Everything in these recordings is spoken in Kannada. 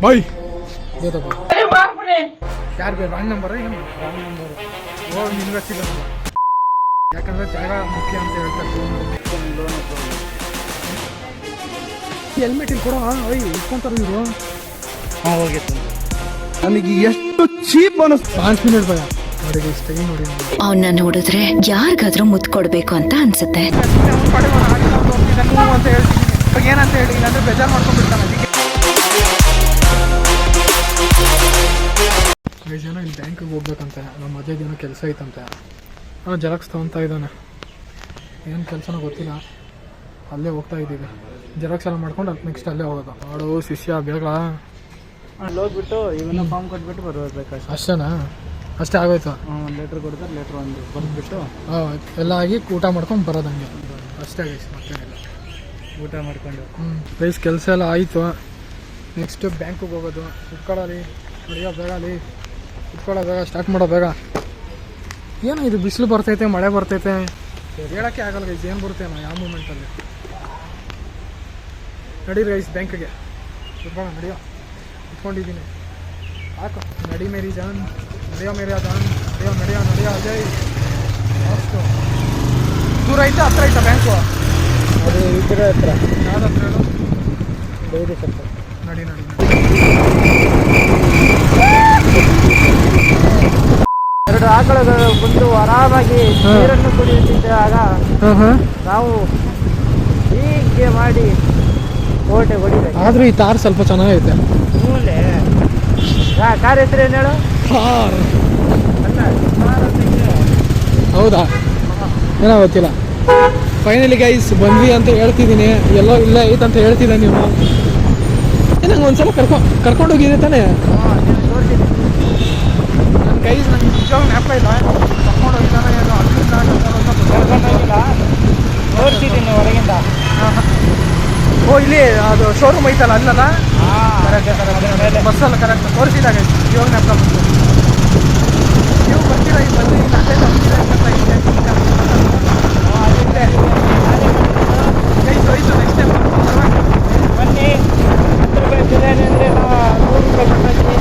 ಬಾಯ್ ಯಾರು ಬೇಕು ರಾಂಗ್ ನಂಬರ್ ಏನು ರಾಂಗ್ ನಂಬರ್ ಹೋಗಿ ನಿನ್ಗೆ ಯಾಕಂದ್ರೆ ಜಾಗ ಮುಖ್ಯ ಅಂತ ಹೇಳ್ತಾರೆ ಹೆಲ್ಮೆಟ್ ಇಲ್ಲಿ ಕೊಡೋ ಅಯ್ಯ ಇಟ್ಕೊಂತಾರ ಇವರು ಹೋಗಿತ್ತು ನನಗೆ ಎಷ್ಟು ಚೀಪ್ ಅನಿಸ್ತು 5 ಮಿನಿಟ್ ಭಯ ನೋಡಿ ಇಷ್ಟ ನೋಡಿ ಅವನ್ನ ನೋಡಿದ್ರೆ ಯಾರಿಗಾದ್ರೂ ಮುತ್ತು ಕೊಡ್ಬೇಕು ಅಂತ ಅನ್ಸುತ್ತೆ ಅಂತ ಹೇಳ್ತೀನಿ ಏನಂತ ಹೇಳಿ ಇಲ್ಲಾಂದ್ರೆ ಬೇಜಾರು ಮಾಡ್ಕೊಂಡ್ಬಿಡ್ತಾನೆ ಅದಕ್ಕೆ ಐದು ಜನ ಇಲ್ಲಿ ಬ್ಯಾಂಕಿಗೆ ಹೋಗ್ಬೇಕಂತೆ ನಮ್ಮ ಮದುವೆ ದಿನ ಕೆಲಸ ಐತಂತೆ ನಾನು ಜೆರಾಕ್ಸ್ ತೊಗೊತಾ ಇದ್ದಾನೆ ಏನು ಕೆಲಸನೋ ಗೊತ್ತಿಲ್ಲ ಅಲ್ಲೇ ಹೋಗ್ತಾ ಇದ್ದೀವಿ ಜೆರಾಕ್ಸ್ ಎಲ್ಲ ಮಾಡ್ಕೊಂಡು ಅದು ನೆಕ್ಸ್ಟ್ ಅಲ್ಲೇ ಹೋಗೋದು ನೋಡು ಶಿಷ್ಯ ಬೇಗ ಅಲ್ಲಿ ಹೋಗ್ಬಿಟ್ಟು ಇವನ್ನ ಫಾರ್ಮ್ ಕೊಟ್ಬಿಟ್ಟು ಬರಬೇಕು ಅಷ್ಟೇನಾ ಅಷ್ಟೇ ಆಗೋಯ್ತು ಒಂದು ಲೆಟ್ರ್ ಕೊಡ್ತಾರೆ ಲೆಟ್ರ್ ಒಂದು ಬಂದುಬಿಟ್ಟು ಎಲ್ಲ ಆಗಿ ಊಟ ಮಾಡ್ಕೊಂಡು ಬರೋದು ಹಂಗೆ ಅಷ್ಟೇ ಗೈಸ್ ಮತ್ತೇನಿಲ್ಲ ಊಟ ಮಾಡ್ಕೊಂಡು ಗೈಸ್ ಕೆಲಸ ಎಲ್ಲ ಆಯಿತು ನೆಕ್ಸ್ಟ್ ಬ್ಯಾಂಕಿಗೆ ಹೋಗೋದು ಕುತ್ಕೊಳ್ಳಿ ನಡೆಯೋ ಬೇಗ ಅಲ್ಲಿ ಕುತ್ಕೊಳ್ಳೋ ಬೇಗ ಸ್ಟಾರ್ಟ್ ಮಾಡೋ ಬೇಗ ಏನೋ ಇದು ಬಿಸಿಲು ಬರ್ತೈತೆ ಮಳೆ ಬರ್ತೈತೆ ಹೇಳೋಕ್ಕೆ ಆಗಲ್ಲ ಗೈಸ್ ಏನು ಬರುತ್ತೆ ಯಾವ ಮೂಮೆಂಟಲ್ಲಿ ನಡೀರಿ ಗೈಸ್ ಬ್ಯಾಂಕಿಗೆ ಕುತ್ಕೊಳ್ಳೋ ನಡೆಯೋ ಕುತ್ಕೊಂಡಿದ್ದೀನಿ ಸಾಕು ನಡಿ ಮೇರಿ ಜಾನ್ ನಡೆಯೋ ಮೇರಿ ಜಾನ್ ನಡೆಯೋ ನಡೆಯೋ ನಡೆಯೋ ಅಜಯ್ ಅಷ್ಟು ದೂರ ಐತೆ ಹತ್ರ ಐತಾ ಬ್ಯಾಂಕು ಅದು ಇದ್ರ ಹತ್ರ ಯಾವ್ದು ಹತ್ರ ಹೇಳು ಡೈರಿ ಸ್ವಲ್ಪ ನಡಿ ನಡಿ ಎರಡು ಆಕಳುಗಳು ಬಂದು ಆರಾಮಾಗಿ ನೀರನ್ನು ಕುಡಿಯುತ್ತಿದ್ದಾಗ ನಾವು ಹೀಗೆ ಮಾಡಿ ಓಟೆ ಹೊಡಿಬೇಕು. ಆದ್ರೂ ಈ ತಾರ್ ಸ್ವಲ್ಪ ಚೆನ್ನಾಗೈತೆ. ಮೂಲೆ ಕಾರ್ ಹೆಸರು ಏನು ಹೇಳು? ಹೌದಾ ಏನೋ ಗೊತ್ತಿಲ್ಲ. ಫೈನಲಿ ಗೈಸ್ ಬಂದ್ವಿ ಅಂತ ಹೇಳ್ತಿದ್ದೀನಿ. ಎಲ್ಲೋ ಇಲ್ಲ ಐತೆ ಅಂತ ಹೇಳ್ತಿದ್ದೆ ನೀವು. ನಂಗೆ ಒಂದ್ಸಲ ಕರ್ಕೊಂಡೋಗಿದೆ ತಾನೇ ನನ್ನ ಗೈಸ್. ನಂಗೆ ನಿಜವಾಗ ಜ್ಞಾಪಕ ಇಲ್ಲ ಕರ್ಕೊಂಡೋಗಿದ್ದಾನೆ ಏನೋ ಕರ್ಕೊಂಡೋಗಿಲ್ಲ, ತೋರಿಸಿದ್ದೀನಿ ಹೊರಗಿಂದ. ಓ ಇಲ್ಲಿ ಅದು ಶೋರೂಮ್ ಐತಲ್ಲ ಅಲ್ಲಲ್ಲ ಬಸ್ಸಲ್ಲ ಕರೆಕ್ಟ್ ತೋರಿಸಿದಾಗ ಇವಾಗ ಜ್ಞಾಪಕ ಬಂತು. ನೀವು ಬರ್ತೀರಾ ಈ ಬಂದು ನೆಕ್ಸ್ಟ್ ಟೈಮ್ ಬನ್ನಿ. 10 ರೂಪಾಯಿ ಬಿರಿಯಾನಿ ಅಂದರೆ ನಾವು 100 ರೂಪಾಯಿ ಕೊಟ್ಟಿದ್ವಿ.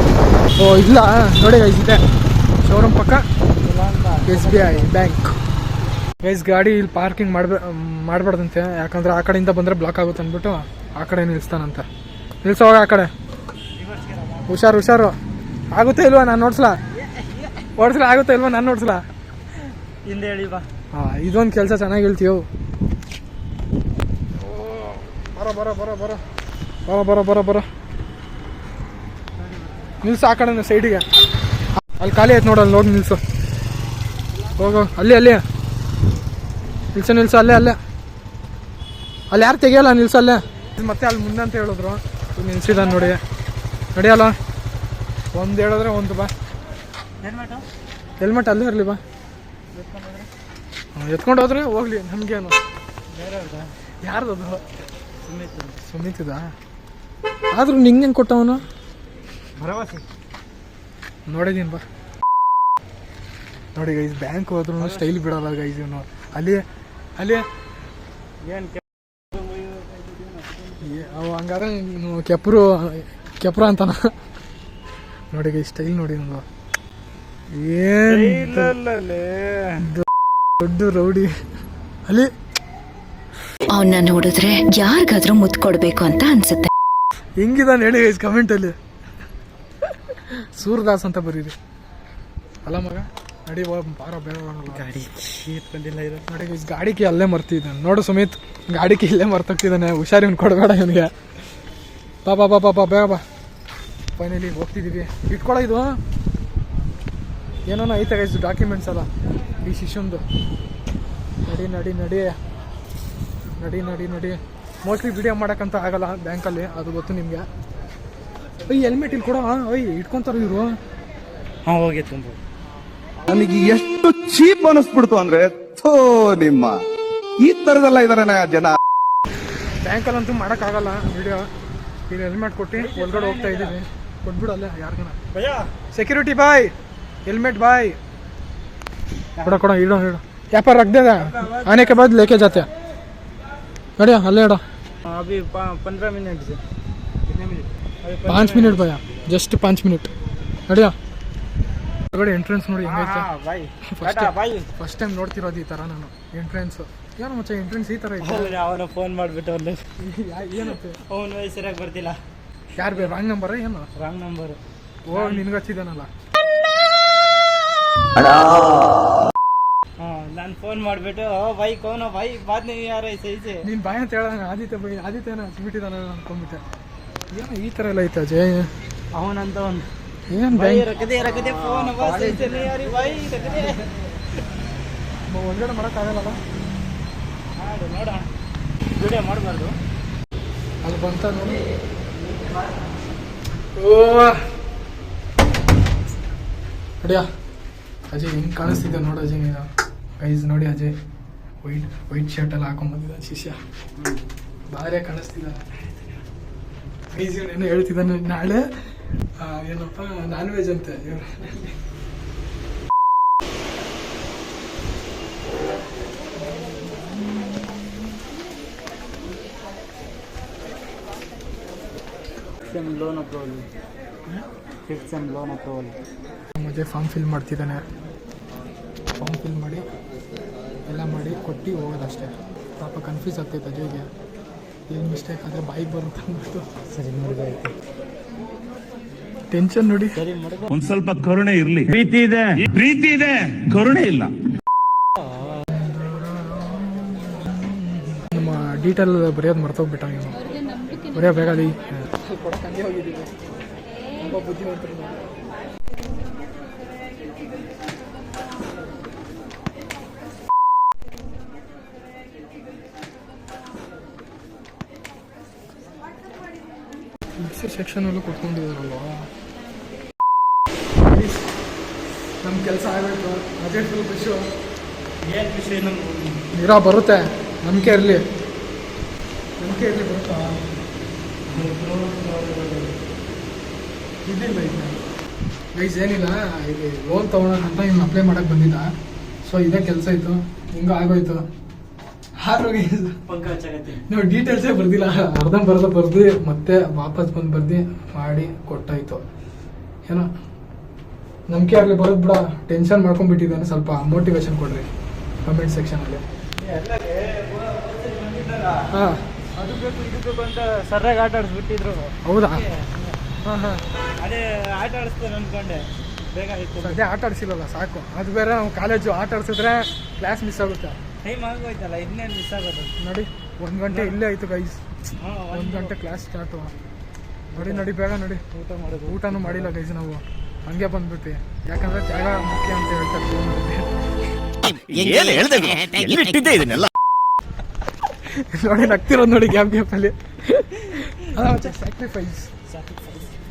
ಓ ಇಲ್ಲ ನೋಡಿ ಗೈಸ್ ಇದೆ ಶೋರೂಮ್ ಪಕ್ಕ SBI ಬ್ಯಾಂಕ್. ಗೈಸ್ ಗಾಡಿ ಇಲ್ಲಿ ಪಾರ್ಕಿಂಗ್ ಮಾಡಬಾರ್ದಂತೆ, ಯಾಕಂದ್ರೆ ಆ ಕಡೆಯಿಂದ ಬಂದರೆ ಬ್ಲಾಕ್ ಆಗುತ್ತೆ ಅಂದ್ಬಿಟ್ಟು ಆ ಕಡೆ ನಿಲ್ಲಿಸ್ತಾನಂತೆ. ನಿಲ್ಸೋವಾಗ ಆ ಕಡೆ ಹುಷಾರು ಹುಷಾರು. ಆಗುತ್ತೆ ಇಲ್ವಾ ನಾನು ಓಡಿಸ್ಲಾ ಆಗುತ್ತೆ ಇಲ್ವಾ ನಾನು ಓಡಿಸ್ಲಾ? ಹಿಂದೆ ಹೇಳಿ ಬಾ. ಹಾಂ ಇದೊಂದು ಕೆಲಸ ಚೆನ್ನಾಗಿ ಹೇಳ್ತೀವಿ. ಬರೋ ಬರೋ ಬರೋ ಬರೋ ಬರೋ ಬರೋ ಬರೋ ಬರೋ ನಿಲ್ಸು ಆ ಕಡೆ ಸೈಡಿಗೆ. ಅಲ್ಲಿ ಖಾಲಿ ಆಯ್ತು ನೋಡಲ್ಲಿ ನೋಡಿ ನಿಲ್ಸು. ಹೋಗೋ ಅಲ್ಲಿ ನಿಲ್ಸು ಅಲ್ಲೇ ಅಲ್ಲಿ ಯಾರು ತೆಗಿಯಲ್ಲ ನಿಲ್ಸು ಅಲ್ಲೇ. ಮತ್ತೆ ಅಲ್ಲಿ ಮುಂದೆ ಅಂತ ಹೇಳಿದ್ರು ನಿಲ್ಸಿದ ನೋಡಿ ನಡಿಯಲ್ಲ. ಒಂದು ಹೇಳಿದ್ರೆ ಒಂದು ಬಾ ಹೆಲ್ಮೆಟ್ ಅಲ್ಲೇ ಇರಲಿ ಬಾ. ಎತ್ಕೊಂಡು ಹೋದ್ರೆ ಹೋಗ್ಲಿ ನಮಗೇನು. ಯಾರ್ದದು? ಸುಮಿತಿದ. ಆದ್ರೂ ನಿಂಗೆ ಕೊಟ್ಟವನು ಭರವಸೆ ನೋಡಿದೀನಿ ಬಾ. ನೋಡಿ ಗೈಸ್ ಬ್ಯಾಂಕ್ ಹೋದ್ರೂ ಸ್ಟೈಲ್ ಬಿಡಲ್ಲ ಗೈಸ್ ಇವನು. ಅಲ್ಲಿ ಏನು ಅವು ಹಂಗಾದ್ರೆ ನೀನು ಕೆಪ್ರ ಅಂತಾನ. ನೋಡಿ ಗೈಸ್ ಸ್ಟೈಲ್ ನೋಡಿ ನಂದು ಏನು ದೊಡ್ಡ ರೌಡಿ. ಅಲ್ಲಿ ಅವನ್ನ ನೋಡಿದ್ರೆ ಯಾರಿಗಾದ್ರೂ ಮುತ್ತು ಕೊಡ್ಬೇಕು ಅಂತ ಅನ್ಸುತ್ತೆ. ಹೆಂಗಿದಾನೆ ಹೇಳಿ ಗೈಸ್ ಕಮೆಂಟಲ್ಲಿ. ಸೂರ್ದಾಸ್ ಅಂತ ಬರೀರಿ. ಅಲ್ಲ ಮಗ ನಡಿ ಬಾರ ಬೇಡ ಗಾಡಿ ಎತ್ಕೊಂಡಿಲ್ಲ ಇದು ನೋಡಿ ಗೈಸ್. ಗಾಡಿಗೆ ಅಲ್ಲೇ ಮರ್ತಿದ್ದಾನೆ ನೋಡು ಸುಮಿತ್. ಗಾಡಿಗೆ ಇಲ್ಲೇ ಮರ್ತೋಗ್ತಿದ್ದಾನೆ. ಹುಷಾರು ಇವ್ನು ಕೊಡಬೇಡ ಇವನಿಗೆ. ಪಾಪ ಬೇಗ ಬಾ. ಫೈನಲಿ ಹೋಗ್ತಿದ್ದೀವಿ. ಇಟ್ಕೊಳ್ಳೋ ಇದು ಏನೋ ಐತೆ ಗೈಸ್ ಡಾಕ್ಯುಮೆಂಟ್ಸ್ ಎಲ್ಲ ಈ ಶಿಶುಂದು. ನಡಿ ಮೋಸ್ಟ್ಲಿ ವಿಡಿಯೋ ಮಾಡೋಕ್ಕಂತ ಆಗಲ್ಲ ಬ್ಯಾಂಕಲ್ಲಿ, ಅದು ಗೊತ್ತು ನಿಮಗೆ. ಹೆಲ್ಮೆಟ್ ಇಲ್ಲಿ ಕೊಡೋ ಇಟ್ಕೊತಾರೆ ಇವರು. ಹಾಂ ಹೋಗಿ ತುಂಬ ನನಗೆ ಎಷ್ಟು ಚೀಪ್ ಅನಿಸ್ಬಿಡ್ತು ಅಂದ್ರೆ ನಿಮ್ಮ ಈ ತರದೆಲ್ಲ ಇದಾರೆ ಜನ. ಬ್ಯಾಂಕಲ್ಲಂತೂ ಮಾಡೋಕ್ಕಾಗಲ್ಲ ವಿಡಿಯೋ. ಇಲ್ಲಿ ಹೆಲ್ಮೆಟ್ ಕೊಟ್ಟು ಒಳಗಡೆ ಹೋಗ್ತಾ ಇದ್ದೀವಿ. ಕೊಟ್ಬಿಡಲ್ಲ ಯಾರಿಗಾನ. ಸೆಕ್ಯೂರಿಟಿ ಬಾಯ್ ಹೆಲ್ಮೆಟ್ ಬಾಯ್ ಕೊಡ ಇಡೋ ವ್ಯಾಪಾರ ರख आने के बाद लेके जाते हैं. नड़िया अल्ले इडो. अभी 15 मिनट से. कितने मिनट? 5 ಮಿನಿಟ್ ಭಯ, ಜಸ್ಟ್ 5 ಮಿನಿಟ್ ನಡಿಯಾ. ಹೊರಗಡೆ ಎಂಟ್ರೆನ್ಸ್ ನೋಡಿ ಹೆಂಗೈತೆ. ಬಾಯ್ ಫಸ್ಟ್ ಫಸ್ಟ್ ಟೈಮ್ ನೋಡ್ತಿರೋದು ಈ ಥರ ನಾನು ಎಂಟ್ರೆನ್ಸ್. ಏನೋ ಮಚ್ಚ ಎಂಟ್ರೆನ್ಸ್ ಈ ಥರ ಐತೆ. ಅವನು ಫೋನ್ ಮಾಡಿಬಿಟ್ಟು ಅವನು ಏನತ್ತೆ ಅವನು ಸರಿಯಾಗಿ ಬರ್ತಿಲ್ಲ. ಯಾರು ಬೇ ರಾಂಗ್ ನಂಬರ್ ಏನು? Wrong number. ಓ ನಿನ್ಗೆ ಹಚ್ಚಿದ್ದಾನಲ್ಲ. ಹಾಂ ನಾನು ಫೋನ್ ಮಾಡಿಬಿಟ್ಟು ಬೈ ಕೌನ ಬೈ ಬಾದ್ ನೀವು ಯಾರು ಸೈಜೆ ನೀನು ಬಾಯ್ ಅಂತ ಹೇಳ ಆದಿತ್ಯನ ಹಚ್ಬಿಟ್ಟಿದ್ದಾನೆ ಅನ್ಕೊಂಡ್ಬಿಟ್ಟೆ. ಏನೋ ಈ ಥರ ಎಲ್ಲ ಐತೆ ಅಜಯ್. ಅವನಂತ ಒಂದು ಏನು ಬೈ ರಕದೆ ಫೋನ್ ಸೈಜೆ ಯಾರಿ ಬೈ ರಕದೆ ಹೊರಗಡೆ ಮಾಡೋಕ್ಕಾಗಲ್ಲ. ಮಾಡು ನೋಡ ವಿಡಿಯೋ ಮಾಡಬಾರ್ದು. ಅಲ್ಲಿ ಬಂತ ನೋಡಿ. ಓ ಅಡಿಯಾ ಅಜಯ್ ಹೆಂಗೆ ಕಾಣಿಸ್ತಿದ್ದೆ ನೋಡು ಅಜಯ್ ನೀನು. ಗೈಸ್ ನೋಡಿ ಅಜಯ್ ವೈಟ್ ಶರ್ಟ್ ಎಲ್ಲ ಹಾಕೊಂಡ್ಬಂದಿದ್ದ ಶಿಷ್ಯ, ಭಾರಿ ಕಾಣಿಸ್ತಿದ್ದಾನೆ. ಗೈಸ್ ಏನೋ ಹೇಳ್ತಿದ್ದಾನೆ ನಾಳೆ ಏನಪ್ಪ ನಾನ್ ವೆಜ್ ಅಂತೆ. Loan approval, 5th sem loan approval. ಮತ್ತೆ ಫಾರ್ಮ್ ಫಿಲ್ ಮಾಡ್ತಿದ್ದಾನೆ. ಫಾರ್ಮ್ ಫಿಲ್ ಮಾಡಿ ಎಲ್ಲ ಮಾಡಿ ಕೊಟ್ಟು ಹೋಗೋದಷ್ಟೇ. ಪಾಪ ಕನ್ಫ್ಯೂಸ್ ಆಗ್ತೈತೆ ಅಜಯ್ಗೆ, ಏನು ಮಿಸ್ಟೇಕ್ ಆದರೆ ಬಾಯಿಗೆ ಬರುತ್ತೆ ಅಂದ್ಬಿಟ್ಟು. ಸರಿ ನೋಡ್ಬೇಕು, ಟೆನ್ಷನ್ ನೋಡಿ. ಸರಿ ಮಾಡ್ಬೇಕು. ಒಂದ್ ಸ್ವಲ್ಪ ಕರುಣೆ ಇರ್ಲಿ. ಪ್ರೀತಿ ಇದೆ ಕರುಣೆ ಇಲ್ಲ. ನಮ್ಮ ಡೀಟೇಲ್ ಬರೆಯೋದು ಮರ್ತೋಗ್ಬಿಟ್ಟ ನೀವು. ಬರೆಯೋ ಬೇಕಾದಿ ಕೊಡಕ್ಕೆ ಹಂಗೆ ಹೋಗಿದ್ದೀವಿ. ತುಂಬ ಬುದ್ಧಿವಂತರು ನಾವು. ಮಿಕ್ಸಿ ಸೆಕ್ಷನಲ್ಲೂ ಕೊಟ್ಕೊಂಡಿದ್ದಾರಲ್ವ. ನಮ್ಮ ಕೆಲಸ ಆಗಬೇಕು. ಅಜಯ್ ಫುಲ್ ಖುಷಿ. ಏನು ವಿಷಯ ನಮ್ಗೆ ಇರೋ ಬರುತ್ತೆ, ನಂಬಿಕೆ ಇರಲಿ ಬರುತ್ತಾ. ಇದಿಲ್ಲ ಈಗ ಗೈಸ್ ಏನಿಲ್ಲ, ಇಲ್ಲಿ ಲೋನ್ ತೊಗೊಳಕ್ಕಂತ ಇನ್ನು ಅಪ್ಲೈ ಮಾಡಕ್ಕೆ ಬಂದಿದ್ದ. ಸೊ ಇದೇ ಕೆಲಸ ಇತ್ತು, ಹಿಂಗೆ ಆಗೋಯ್ತು. ಆದ್ರೂ ಪಂಕಾಚಾಗತ್ತೆ ನಾವು ಡೀಟೇಲ್ಸೇ ಬರ್ದಿಲ್ಲ, ಅರ್ಧಂಬರ್ಧ ಬರ್ದು ಮತ್ತೆ ವಾಪಸ್ ಬಂದು ಬರ್ದು ಮಾಡಿ ಕೊಟ್ಟಾಯ್ತು. ಏನೋ ನಂಬಿಕೆ ಆಗಲಿ ಬರೋದು ಬಿಡ. ಟೆನ್ಷನ್ ಮಾಡ್ಕೊಂಡ್ಬಿಟ್ಟಿದ್ದಾನೆ. ಸ್ವಲ್ಪ ಮೋಟಿವೇಶನ್ ಕೊಡ್ರಿ ಕಮೆಂಟ್ ಸೆಕ್ಷನಲ್ಲಿ. ಹಾಂ ಅದು ಬೇಕು ಇದು ಬೇಕು ಅಂತ ಸರ್ರಾಗಿ ಆಟ ಆಡಿಸ್ಬಿಟ್ಟಿದ್ರು. ಹೌದಾ? ಹಾಂ ಹಾಂ ಅದೇ ಆಟ ಆಡಿಸ್ತೇನೆ ಅಂದ್ಕೊಂಡೆ, ಬೇಗ ಆಯ್ತು. ಅದೇ ಆಟ ಆಡಿಸಿಲ್ಲಲ್ಲ ಸಾಕು. ಅದು ಬೇರೆ ನಾವು ಕಾಲೇಜು ಆಟ ಆಡಿಸಿದ್ರೆ ಕ್ಲಾಸ್ ಮಿಸ್ ಆಗುತ್ತೆ. ಟೈಮ್ ಆಗೋಯ್ತಲ್ಲ, ಇನ್ನೇನು ಮಿಸ್ ಆಗೋದು. ನೋಡಿ 1 ಗಂಟೆ ಇಲ್ಲೇ ಆಯಿತು ಗೈಸ್. ಹಾಂ 1 ಗಂಟೆ ಕ್ಲಾಸ್ ಸ್ಟಾರ್ಟು. ನೋಡಿ ಬೇಗ ನೋಡಿ. ಊಟ ಮಾಡೋದು. ಊಟನೂ ಮಾಡಿಲ್ಲ ಗೈಸ್ ನಾವು, ಹಂಗೆ ಬಂದ್ಬಿಟ್ಟು. ಯಾಕಂದ್ರೆ ಜಾಗ ಮುಖ್ಯ ಅಂತ ಹೇಳ್ತಾರೆ ನೋಡಿ. ನಗ್ತಿರೋದು ನೋಡಿ ಗ್ಯಾಪಲ್ಲಿ. ಸ್ಯಾಕ್ರಿಫೈಸ್,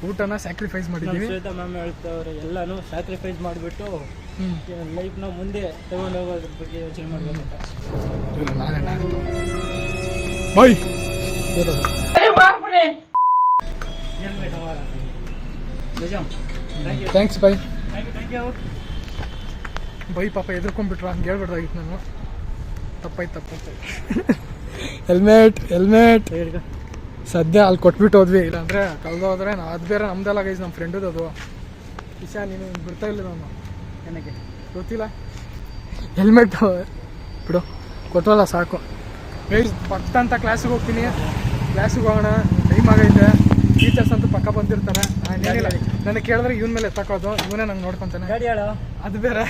ಊಟನ ಸ್ಯಾಕ್ರಿಫೈಸ್ ಮಾಡಿದ್ದೀವಿ. ಶ್ವೇತಾ ಮ್ಯಾಮ್ ಹೇಳ್ತವ್ರೆ ಎಲ್ಲಾನು ಸ್ಯಾಕ್ರಿಫೈಸ್ ಮಾಡಿಬಿಟ್ಟು ಲೈಫ್ನ ಮುಂದೆ ತಗೊಂಡು ಹೋಗೋದ್ರ ಬಗ್ಗೆ ಯೋಚನೆ ಮಾಡಬೇಕಂತ. Bye thanks bye. ಬೈ ಪಾಪ ಎದುರ್ಕೊಂಡ್ಬಿಟ್ರ, ಹಂಗೆ ಹೇಳ್ಬಿಡ್ದಾಗಿತ್ತು ನಾನು. ತಪ್ಪಾಯ್ತು. ಹೆಲ್ಮೆಟ್ ಸದ್ಯ ಅಲ್ಲಿ ಕೊಟ್ಬಿಟ್ಟು ಹೋದ್ವಿ, ಇಲ್ಲಾಂದರೆ ಕಳೆದೋದ್ರೆ ಅದು ಬೇರೆ ನಮ್ದೆಲ್ಲ ಗೈಸ್, ನಮ್ಮ ಫ್ರೆಂಡದು ಅದು ವಿಷಯ. ನೀನು ಬಿಡ್ತಾ ಇಲ್ಲ ನಾನು, ನನಗೆ ಗೊತ್ತಿಲ್ಲ. ಹೆಲ್ಮೆಟ್ ಬಿಡು, ಕೊಟ್ಟವಲ್ಲ ಸಾಕು ಗೈಸ್. ಪಕ್ಕಂತ ಕ್ಲಾಸಿಗೆ ಹೋಗ್ತೀನಿ. ಕ್ಲಾಸಿಗೆ ಹೋಗೋಣ, ಟೈಮ್ ಆಗೈತೆ. ಟೀಚರ್ಸ್ ಅಂತೂ ಪಕ್ಕ ಬಂದಿರ್ತಾರೆ. ಏನಿಲ್ಲ, ನನಗೆ ಕೇಳಿದ್ರೆ ಇವನ ಮೇಲೆ ಎತ್ತಕೋದು, ಇವನೇ ನಂಗೆ ನೋಡ್ಕೊತಾನೆ. ಗಾಡಿ ಹೇಳೋ, ಅದು ಬೇರೆ.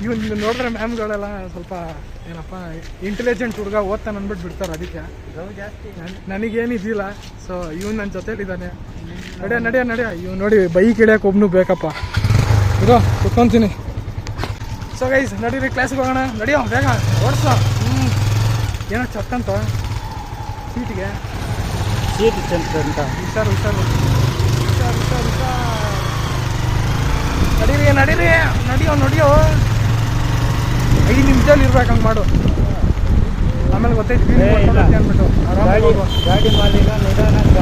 ಇವನು ನೋಡಿದ್ರೆ ಮ್ಯಾಮ್ಗಳೆಲ್ಲ ಸ್ವಲ್ಪ ಏನಪ್ಪ ಇಂಟೆಲಿಜೆಂಟ್ ಹುಡುಗ, ಓದ್ತಾನೆ ಅಂದ್ಬಿಟ್ಟು ಬಿಡ್ತಾರೆ. ಅದಕ್ಕೆ ಜಾಸ್ತಿ ನನಗೇನಿದ್ದಿಲ್ಲ. ಸೊ ಇವ್ನು ನನ್ನ ಜೊತೆಲಿದ್ದಾನೆ. ನಡಿಯ ಇವ್ ನೋಡಿ ಬೈಕ್ ಇಳಿಯೋಕೆ ಒಬ್ಬನು ಬೇಕಪ್ಪ. ಇದು ಕುತ್ಕೊತೀನಿ. ಸೊ ಗೈಸ್ ನಡೀರಿ, ಕ್ಲಾಸಿಗೆ ಹೋಗೋಣ. ನಡಿಯೋ ಬೇಗ ಓಡಿಸೋ. ಏನೋ ಚಕ್ಕಂತ ಸೀಟಿಗೆ ಸೀಟ್ ಚಂದ್ರ ಅಂತ. ಹುಷಾರು. ನಡಿಯೋ 5 ನಿಮಿಷದಲ್ಲಿ ಇರ್ಬೇಕು. ಹಂಗೆ ಮಾಡು, ಆಮೇಲೆ ಗೊತ್ತೈತಿ ಅಂದ್ಬಿಟ್ಟು ಆರಾಮಾಗಿ ಹೋಗು. ಗಾಡಿ ಮಾಲೀಕ ನಿಧಾನ ಅಂತ.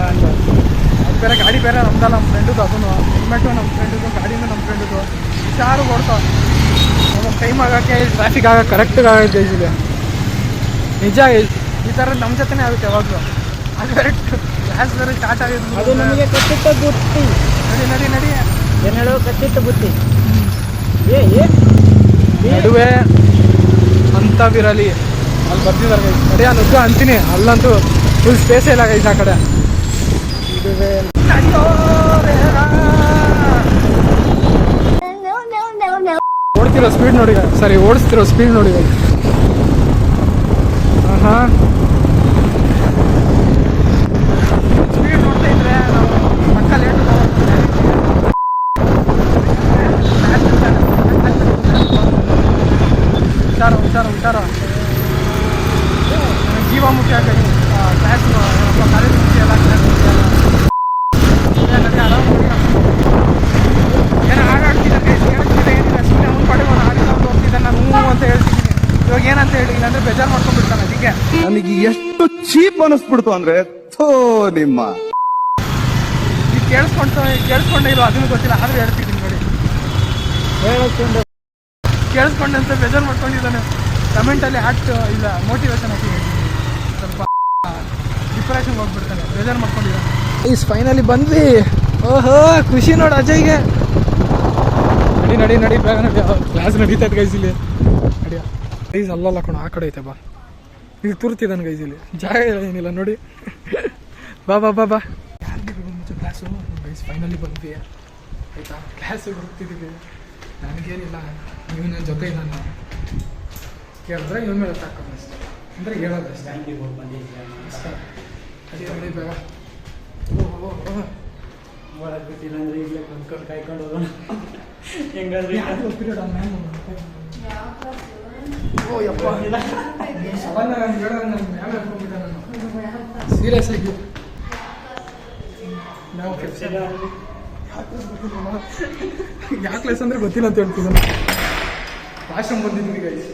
ಅದು ಬೇರೆ ಗಾಡಿ ಬೇರೆ ನಮ್ದಲ್ಲ, ನಮ್ಮ ಫ್ರೆಂಡದು. ಅದನ್ನು ಹೆಲ್ಮೆಟು ನಮ್ಮ ಫ್ರೆಂಡದು, ಗಾಡಿನೂ ನಮ್ಮ ಫ್ರೆಂಡದು. ಹುಷಾರು ಓಡ್ತಾ. ನಮಗೆ ಟೈಮ್ ಆಗೋಕ್ಕೆ, ಟ್ರಾಫಿಕ್ ಆಗೋಕ್ಕೆ ಕರೆಕ್ಟಾಗಿ ಆಗುತ್ತೆ ಇಲ್ಲಿ. ನಿಜ ಈ ಥರ ನಮ್ಮ ಜೊತೆನೇ ಆಗುತ್ತೆ ಯಾವಾಗಲೂ. ಅದು ಕರೆಕ್ಟ್ ಕ್ಲಾಸ್ ಬೇರೆ ಸ್ಟಾರ್ಟ್ ಅದು ಆಗಿದ್ದು. ನಮಗೆ ಕತ್ತಿಟ್ಟ ಬುತ್ತಿ. ನಡಿ ನಡಿ ನಡಿ. ಏನು ಹೇಳೋ ಕತ್ತಿಟ್ಟ ಬುತ್ತಿ. ಏ ನಡುವೆ ಅಂತವಿರಲಿ ಅಲ್ಲಿ ಬರ್ತಿದ್ದಾರೆ ಗೈಸ್. ನಡಿ ಆ ನುಗ್ಗ ಅಂತೀನಿ, ಅಲ್ಲಂತೂ ಫುಲ್ ಸ್ಪೇಸ್ ಇಲ್ಲ ಗೈಸ್ ಆ ಕಡೆ. ಇದುವೇ ಓಡ್ತಿರೋ ಸ್ಪೀಡ್ ನೋಡಿ ಸರಿ, ಓಡಿಸ್ತಿರೋ ಸ್ಪೀಡ್ ನೋಡಿ ಗೈಸ್. ಹಾಂ ಸ್ಪೀಡ್ ನೋಡ್ತಾ ಇದ್ರೆ ನಾವು ಪಕ್ಕ ಲೇಟ್ ವಿಚಾರ ಜೀವ ಮುಖ್ಯ ಆಗಿ ಕ್ಲಾಸ್ ಕಾಲೇಜ್ ಮುಖ್ಯ ಎಲ್ಲ ಕ್ಲಾಸ್ ಮುಖ್ಯ ಅಲ್ಲ. ಆರಾಮ ಏನೋ ಆಟಾಡ್ತಿದ್ದೆ ಕೈ ಹೇಳ್ತಿದ್ದೆ, ಏನಿಲ್ಲ ಸುಮ್ಮನೆ ಅವ್ನು ಪಡೆದು ಆಡಿಕೊಂಡು ಹೋಗ್ತಿದ್ದೆ. ನಾನು ಹ್ಞೂ ಅಂತ ಹೇಳ್ತಿದ್ದೀನಿ. ಇವಾಗ ಏನಂತ ಹೇಳಿ, ಇಲ್ಲಾಂದ್ರೆ ಬೇಜಾರು ಮಾಡ್ಕೊಂಡ್ಬಿಡ್ತಾನೆ. ಅದಕ್ಕೆ ನನಗೆ ಎಷ್ಟು ಚೀಪ್ ಅನಿಸ್ಬಿಡ್ತು ಅಂದ್ರೆ ಥೋ ನಿಮ್ಮ ಈಗ ಕೇಳಿಸ್ಕೊಂಡೇ ಇರೋ ಅದನ್ನು ಗೊತ್ತಿಲ್ಲ, ಆದರೂ ಹೇಳ್ತಿದ್ದೀನಿ ನೋಡಿ. ಹೇಳೋಕ್ಕೊಂದು ಕೇಳಿಸ್ಕೊಂಡೆ ಅಂತ ಬೇಜಾರು ಮಾಡ್ಕೊಂಡಿದ್ದಾನೆ. ಕಮೆಂಟಲ್ಲಿ ಇಲ್ಲ ಮೋಟಿವೇಶನ್ ಹಾಕಿ ಹೇಳ್ತೀನಿ. ಸ್ವಲ್ಪ ಡಿಪ್ರೆಷನ್ಗೆ ಹೋಗ್ಬಿಡ್ತಾನೆ, ಬೇಜಾರು ಮಾಡ್ಕೊಂಡಿದ್ದಾನೆ. ಈಸ್ ಫೈನಲಿ ಬಂದ್ವಿ. ಓಹೋ ಖುಷಿ ನೋಡು ಅಜಯ್ಗೆ. ನಡಿ ನಡಿ ಬೇಗ ನಡಿ, ಕ್ಲಾಸ್ ನಡೀತೈತೆ ಗೈಸ್ ಇಲ್ಲಿ. ನಡಿಯ ಗೈಸ್ ಅಲ್ಲಲ್ಲ ಕಣೋ, ಆ ಕಡೆ ಐತೆ ಬಾ. ಈಗ ತುರ್ತಿದ್ದಾನೆ ಗೈಸ್ ಇಲ್ಲಿ, ಜಾಗ ಇಲ್ಲ ಏನಿಲ್ಲ ನೋಡಿ. ಬಾ ಬಾ ಬಾ ಬಾ. ಯಾರಿಗಿರ್ಬೋದು ಮುಂಚೆ ಕ್ಲಾಸು ಗೈಸ್. ಫೈನಲಿ ಬಂದ್ವಿ ಆಯಿತಾ, ಕ್ಲಾಸಿಗೆ ಹೋಗ್ತಿದ್ದೀವಿ. ನನಗೇನಿಲ್ಲ, ನೀವು ನನ್ನ ಜೊತೆ ಇದ್ದಾನೆ. ಕೇಳಿದ್ರೆ ಇವನ ಮೇಲೆ ತಾಕೋದು ಅಷ್ಟೇ, ಅಂದರೆ ಹೇಳೋದಷ್ಟೇ. ಅದೇ ನಡಿ ಬೇಗ. ಒಳಗೆ ಬಿಟ್ಟಿಲ್ಲ ಅಂದರೆ ಇಲ್ಲೇ ಕುಂತ್ಕೊಂಡು ಕಾಯ್ಕೊಂಡು ಹೋಗೋಣ. ಹೆಂಗಾದ್ರೆ ಓ ಯಪ್ಪ ಸವನ್ನ ನಾನು ಹೇಳೋದು ನನ್ನ ಮ್ಯಾಲೆ ಹಾಕೊಂಡ್ಬಿಟ್ಟೆ ನಾನು ಸೀರಿಯಸ್ ಆಗಿ. ನಾವು ಯಾವ ಕ್ಲಾಸ್ ಅಂದರೆ ಗೊತ್ತಿಲ್ಲ ಅಂತ ಹೇಳ್ತಿದ್ದಾನೆ. ವಾಶ್ರೂಮ್ ಬಂದಿದ್ವಿ ಗೈಸ್.